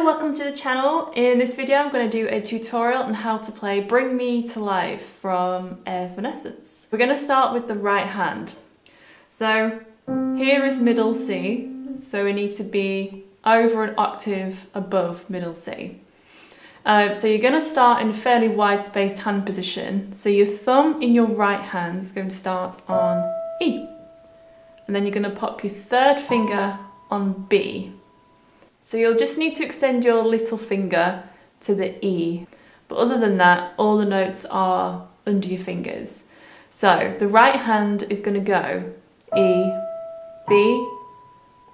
Hello, welcome to the channel. In this video I'm going to do a tutorial on how to play Bring Me to Life from Evanescence. We're going to start with the right hand. So here is middle C, so we need to be over an octave above middle C. So you're going to start in a fairly wide spaced hand position. So your thumb in your right hand is going to start on E. And then you're going to pop your third finger on B. So you'll just need to extend your little finger to the E. But other than that, all the notes are under your fingers. So the right hand is going to go E, B,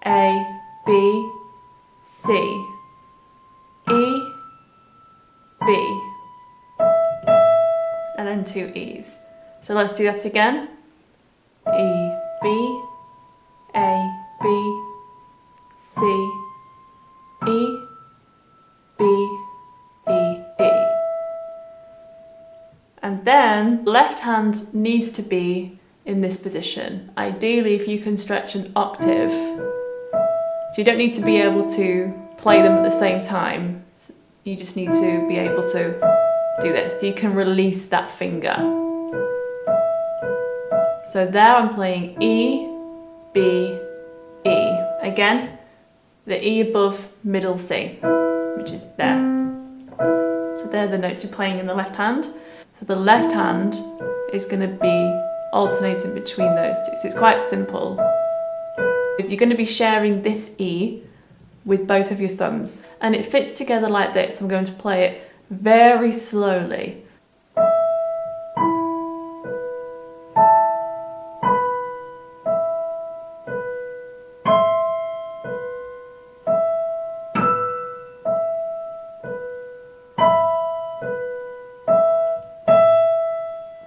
A, B, C, E, B, and then two E's. So let's do that again. E, B, A, B, C, E, B, E, E. And then left hand needs to be in this position. Ideally, if you can stretch an octave, so you don't need to be able to play them at the same time. You just need to be able to do this. So you can release that finger. So there I'm playing E, B, E. Again, the E above middle C, which is there. So they're the notes you're playing in the left hand. So the left hand is going to be alternating between those two. So it's quite simple. You're going to be sharing this E with both of your thumbs. And it fits together like this. I'm going to play it very slowly.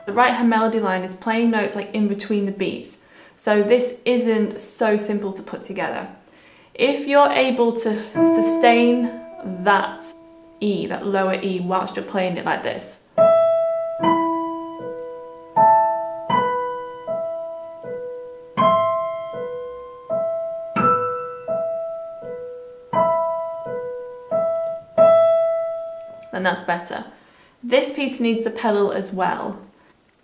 The right hand melody line is playing notes like in between the beats. So this isn't so simple to put together. If you're able to sustain that E, that lower E, whilst you're playing it like this, then that's better. This piece needs the pedal as well.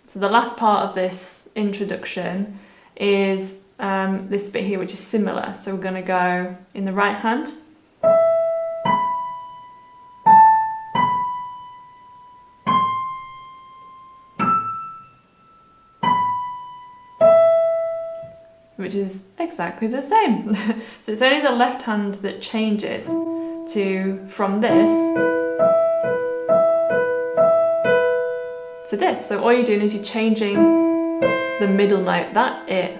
So the last part of this introduction is this bit here, which is similar. So we're going to go in the right hand. Which is exactly the same. So it's only the left hand that changes from this to this. So all you're doing is you're changing the middle note, that's it.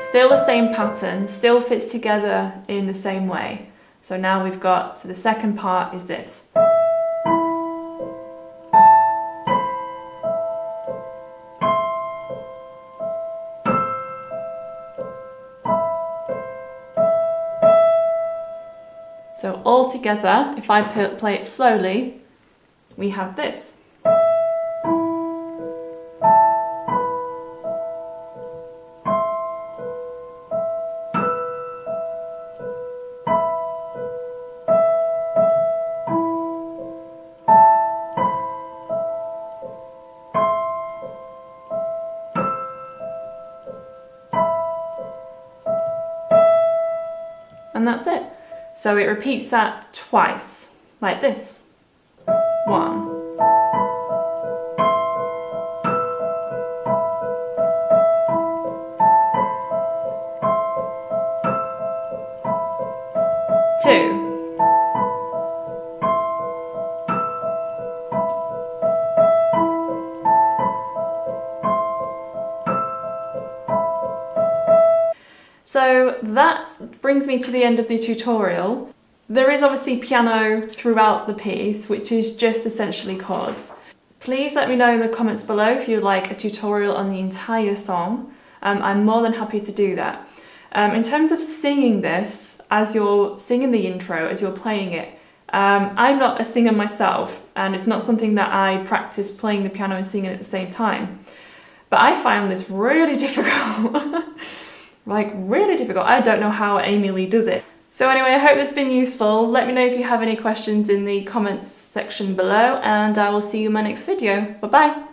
Still the same pattern, still fits together in the same way. So now we've got, so the second part is this. So all together, if I play it slowly, we have this. And that's it. So it repeats that twice, like this. 1. Two. So that brings me to the end of the tutorial. There is obviously piano throughout the piece, which is just essentially chords. Please let me know in the comments below if you'd like a tutorial on the entire song. I'm more than happy to do that. In terms of singing this, as you're singing the intro, as you're playing it, I'm not a singer myself, and it's not something that I practice playing the piano and singing at the same time. But I find this really difficult. Like, really difficult. I don't know how Amy Lee does it. So anyway, I hope it's been useful. Let me know if you have any questions in the comments section below, and I will see you in my next video. Bye bye!